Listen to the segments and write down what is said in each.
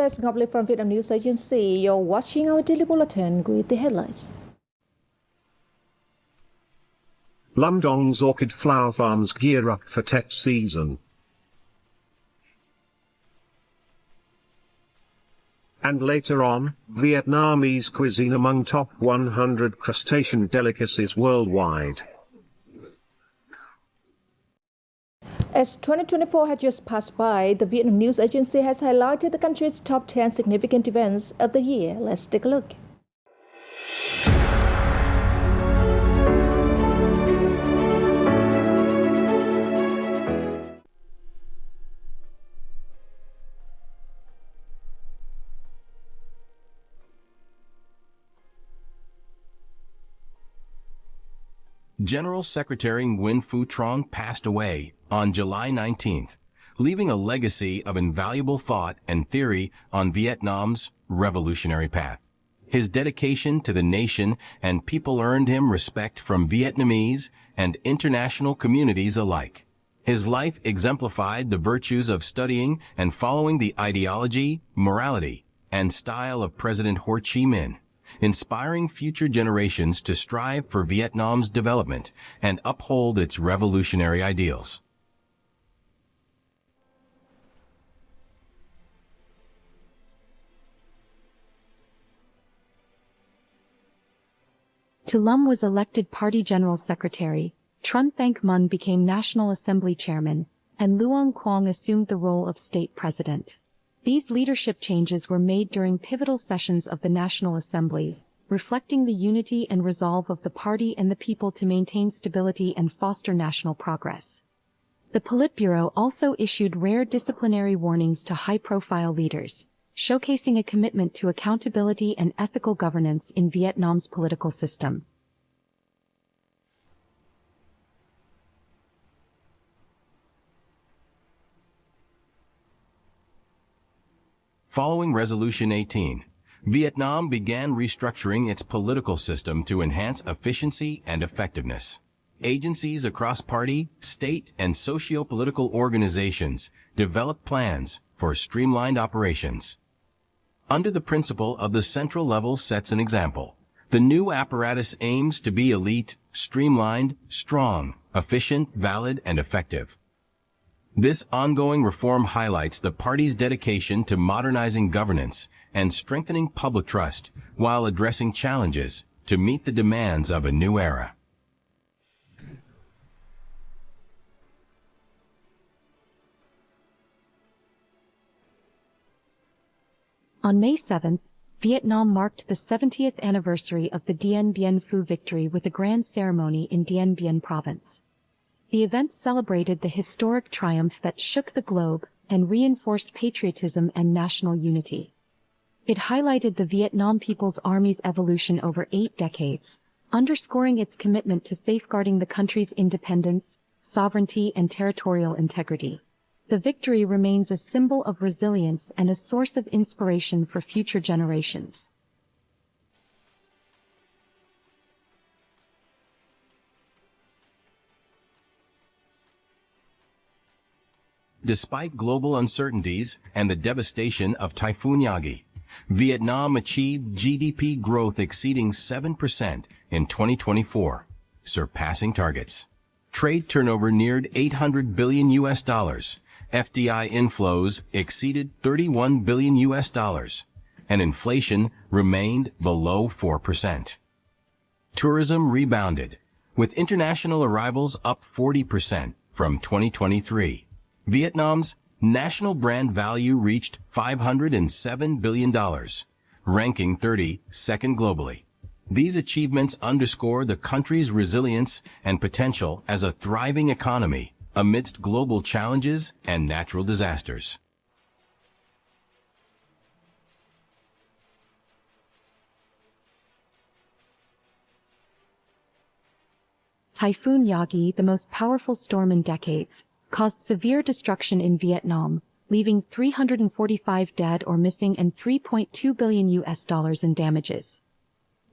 is Ngọc Lê from Vietnam News Agency. You're watching our daily bulletin with the headlines. London's orchid flower farms gear up for Tet season. And later on, Vietnamese cuisine among top 100 crustacean delicacies worldwide. As 2024 has just passed by, the Vietnam News Agency has highlighted the country's top 10 significant events of the year. Let's take a look. General Secretary Nguyen Phu Trong passed away on July 19th, leaving a legacy of invaluable thought and theory on Vietnam's revolutionary path. His dedication to the nation and people earned him respect from Vietnamese and international communities alike. His life exemplified the virtues of studying and following the ideology, morality, and style of President Ho Chi Minh, inspiring future generations to strive for Vietnam's development and uphold its revolutionary ideals. To Lum was elected Party General Secretary, Truong Thanh Mun became National Assembly Chairman, and Luong Quang assumed the role of State President. These leadership changes were made during pivotal sessions of the National Assembly, reflecting the unity and resolve of the party and the people to maintain stability and foster national progress. The Politburo also issued rare disciplinary warnings to high-profile leaders, showcasing a commitment to accountability and ethical governance in Vietnam's political system. Following Resolution 18, Vietnam began restructuring its political system to enhance efficiency and effectiveness. Agencies across party, state, and socio-political organizations developed plans for streamlined operations. Under the principle of the central level sets an example, the new apparatus aims to be elite, streamlined, strong, efficient, valid, and effective. This ongoing reform highlights the party's dedication to modernizing governance and strengthening public trust while addressing challenges to meet the demands of a new era. On May 7th, Vietnam marked the 70th anniversary of the Dien Bien Phu victory with a grand ceremony in Dien Bien province. The event celebrated the historic triumph that shook the globe and reinforced patriotism and national unity. It highlighted the Vietnam People's Army's evolution over 8 decades, underscoring its commitment to safeguarding the country's independence, sovereignty, and territorial integrity. The victory remains a symbol of resilience and a source of inspiration for future generations. Despite global uncertainties and the devastation of Typhoon Yagi, Vietnam achieved GDP growth exceeding 7% in 2024, surpassing targets. Trade turnover neared $800 billion. FDI inflows exceeded $31 billion, and inflation remained below 4%. Tourism rebounded, with international arrivals up 40% from 2023. Vietnam's national brand value reached $507 billion, ranking 32nd globally. These achievements underscore the country's resilience and potential as a thriving economy amidst global challenges and natural disasters. Typhoon Yagi, the most powerful storm in decades, caused severe destruction in Vietnam, leaving 345 dead or missing and $3.2 billion in damages.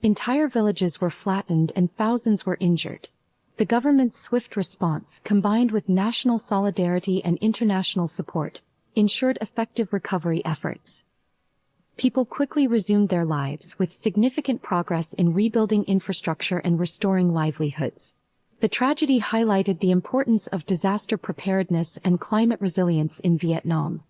Entire villages were flattened and thousands were injured. The government's swift response, combined with national solidarity and international support, ensured effective recovery efforts. people quickly resumed their lives with significant progress in rebuilding infrastructure and restoring livelihoods. The tragedy highlighted the importance of disaster preparedness and climate resilience in Vietnam.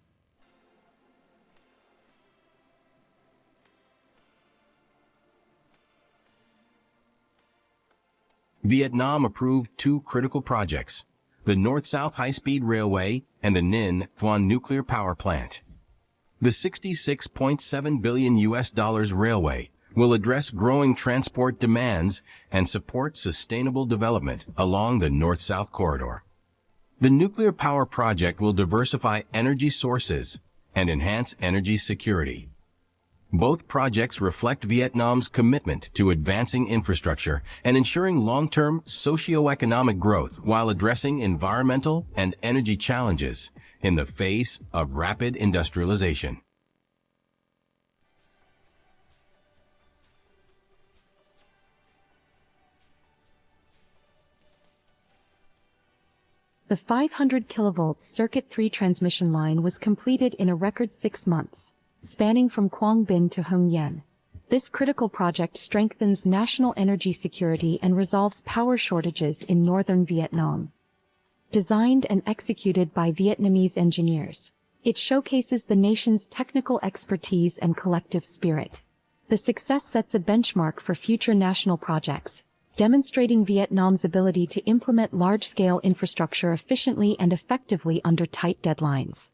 Vietnam approved two critical projects, the North-South High-Speed Railway and the Ninh Thuan Nuclear Power Plant. The $66.7 billion railway will address growing transport demands and support sustainable development along the North-South corridor. The nuclear power project will diversify energy sources and enhance energy security. Both projects reflect Vietnam's commitment to advancing infrastructure and ensuring long-term socio-economic growth while addressing environmental and energy challenges in the face of rapid industrialization. The 500 kilovolts Circuit 3 transmission line was completed in a record 6 months, spanning from Quang Binh to Hung Yen. This critical project strengthens national energy security and resolves power shortages in northern Vietnam. Designed and executed by Vietnamese engineers, it showcases the nation's technical expertise and collective spirit. The success sets a benchmark for future national projects, demonstrating Vietnam's ability to implement large-scale infrastructure efficiently and effectively under tight deadlines.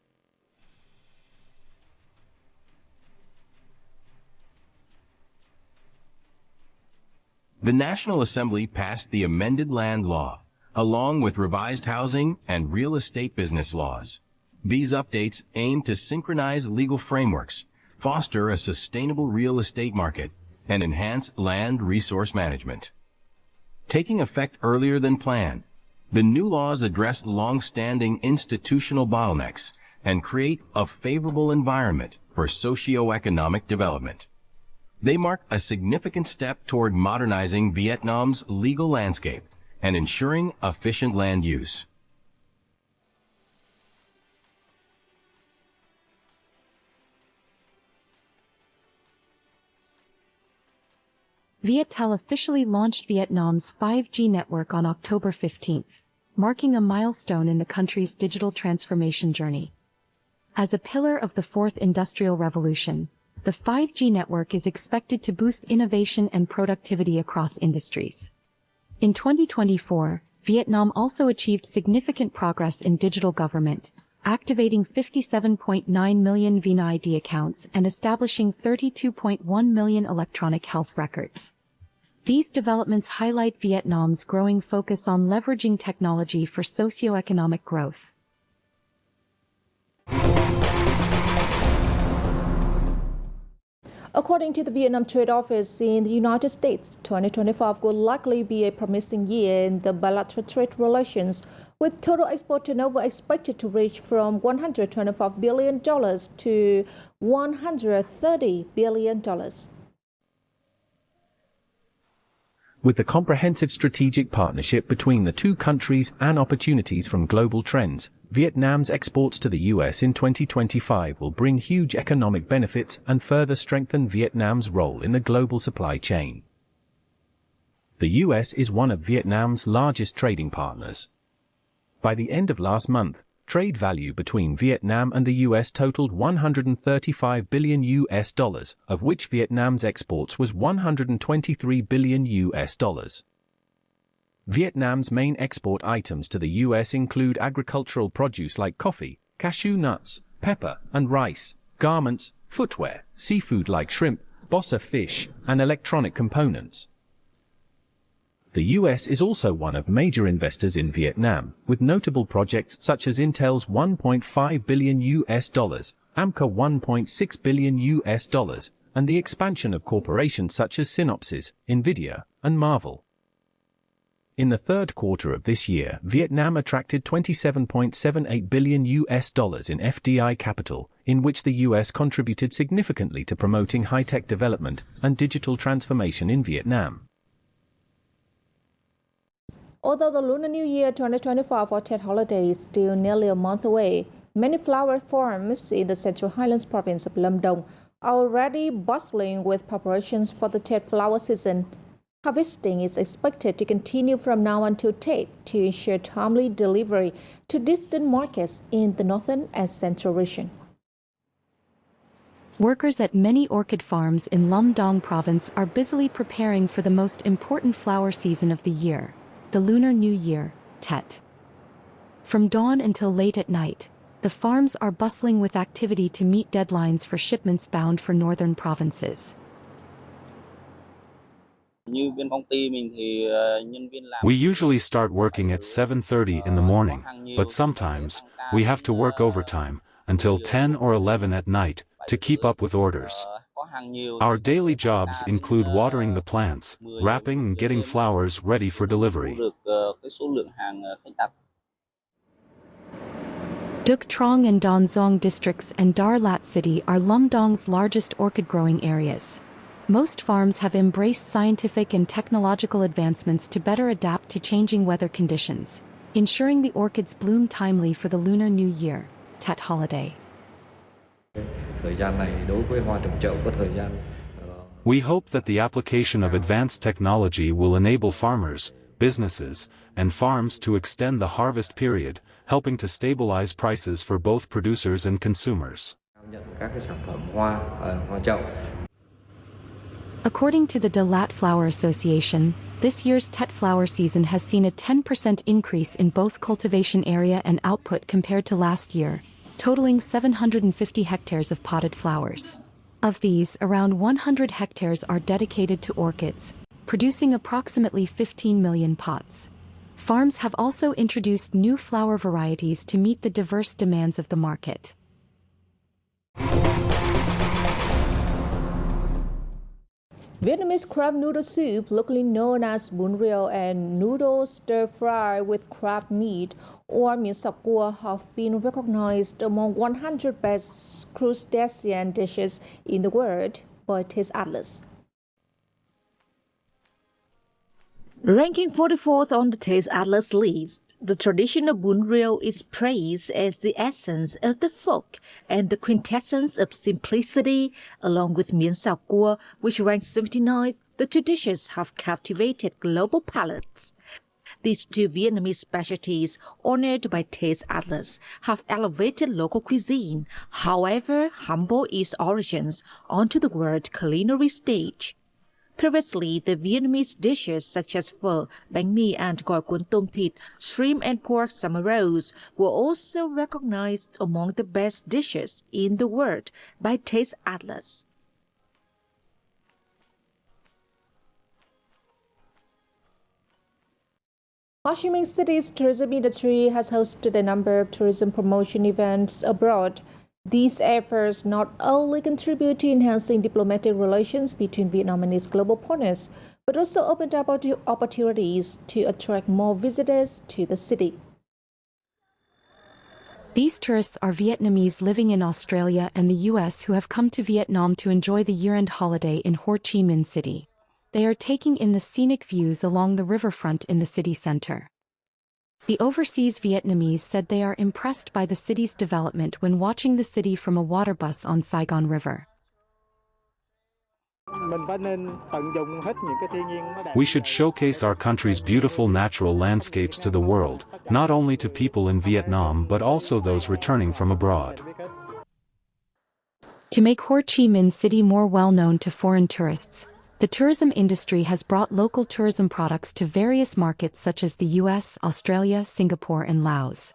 The National Assembly passed the amended land law, along with revised housing and real estate business laws. These updates aim to synchronize legal frameworks, foster a sustainable real estate market, and enhance land resource management. Taking effect earlier than planned, the new laws address long-standing institutional bottlenecks and create a favorable environment for socio-economic development. They mark a significant step toward modernizing Vietnam's legal landscape and ensuring efficient land use. Viettel officially launched Vietnam's 5G network on October 15, marking a milestone in the country's digital transformation journey. As a pillar of the fourth industrial revolution, the 5G network is expected to boost innovation and productivity across industries. In 2024, Vietnam also achieved significant progress in digital government, activating 57.9 million VNEWS accounts and establishing 32.1 million electronic health records. These developments highlight Vietnam's growing focus on leveraging technology for socio-economic growth. According to the Vietnam Trade Office in the United States, 2025 will likely be a promising year in the bilateral trade relations, with total export turnover expected to reach from $125 billion to $130 billion. With the comprehensive strategic partnership between the two countries and opportunities from global trends, Vietnam's exports to the US in 2025 will bring huge economic benefits and further strengthen Vietnam's role in the global supply chain. The US is one of Vietnam's largest trading partners. By the end of last month, trade value between Vietnam and the US totaled $135 billion, of which Vietnam's exports was $123 billion. Vietnam's main export items to the US include agricultural produce like coffee, cashew nuts, pepper and rice, garments, footwear, seafood like shrimp, bossa fish, and electronic components. The US is also one of major investors in Vietnam, with notable projects such as Intel's $1.5 billion, Amcor $1.6 billion, and the expansion of corporations such as Synopsys, Nvidia, and Marvel. In the third quarter of this year, Vietnam attracted $27.78 billion in FDI capital, in which the US contributed significantly to promoting high-tech development and digital transformation in Vietnam. Although the Lunar New Year 2025 or Tet holiday is still nearly a month away, many flower farms in the Central Highlands province of Lâm Đồng already bustling with preparations for the Tet flower season. Harvesting is expected to continue from now until Tet to ensure timely delivery to distant markets in the northern and central region. Workers at many orchid farms in Lâm Đồng province are busily preparing for the most important flower season of the year, the Lunar New Year, Tet. From dawn until late at night, the farms are bustling with activity to meet deadlines for shipments bound for northern provinces. We usually start working at 7:30 in the morning, but sometimes we have to work overtime until 10 or 11 at night to keep up with orders. Our daily jobs include watering the plants, wrapping and getting flowers ready for delivery. Duc Trong and Don Duong districts and Dar Lat City are Lâm Dong's largest orchid growing areas. Most farms have embraced scientific and technological advancements to better adapt to changing weather conditions, ensuring the orchids bloom timely for the Lunar New Year, Tet holiday. We hope that the application of advanced technology will enable farmers, businesses, and farms to extend the harvest period, helping to stabilize prices for both producers and consumers. According to the De Lat Flower Association, this year's Tet flower season has seen a 10% increase in both cultivation area and output compared to last year, totaling 750 hectares of potted flowers. Of these, around 100 hectares are dedicated to orchids, producing approximately 15 million pots. Farms have also introduced new flower varieties to meet the diverse demands of the market. Vietnamese crab noodle soup, locally known as bún riêu, and noodle stir fry with crab meat or miến xào cua have been recognized among 100 best crustacean dishes in the world by Taste Atlas. Ranking 44th on the Taste Atlas list, the traditional bún riêu is praised as the essence of the folk and the quintessence of simplicity, along with miến xào cua, which ranks 79th. The two dishes have captivated global palates. These two Vietnamese specialties, honored by Taste Atlas, have elevated local cuisine, however humble its origins, onto the world culinary stage. Previously, the Vietnamese dishes such as phở, bánh mì, and gỏi cuốn tôm thịt, shrimp and pork summer rolls were also recognized among the best dishes in the world by Taste Atlas. Ho Chi Minh City's tourism industry has hosted a number of tourism promotion events abroad. These efforts not only contribute to enhancing diplomatic relations between Vietnam and its global partners, but also opened up opportunities to attract more visitors to the city. These tourists are Vietnamese living in Australia and the US who have come to Vietnam to enjoy the year-end holiday in Ho Chi Minh City. They are taking in the scenic views along the riverfront in the city center. The overseas Vietnamese said they are impressed by the city's development when watching the city from a water bus on Saigon River. We should showcase our country's beautiful natural landscapes to the world, not only to people in Vietnam but also those returning from abroad. To make Ho Chi Minh City more well-known to foreign tourists, the tourism industry has brought local tourism products to various markets such as the US, Australia, Singapore, and Laos.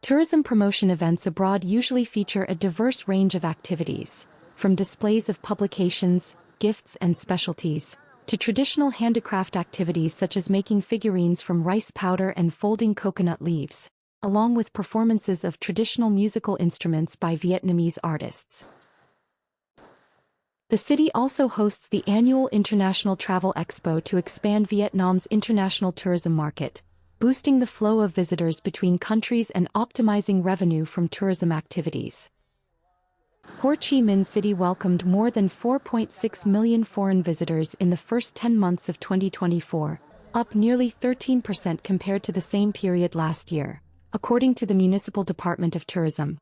Tourism promotion events abroad usually feature a diverse range of activities, from displays of publications, gifts, and specialties, to traditional handicraft activities such as making figurines from rice powder and folding coconut leaves, along with performances of traditional musical instruments by Vietnamese artists. The city also hosts the annual International Travel Expo to expand Vietnam's international tourism market, boosting the flow of visitors between countries and optimizing revenue from tourism activities. Ho Chi Minh City welcomed more than 4.6 million foreign visitors in the first 10 months of 2024, up nearly 13% compared to the same period last year, according to the Municipal Department of Tourism.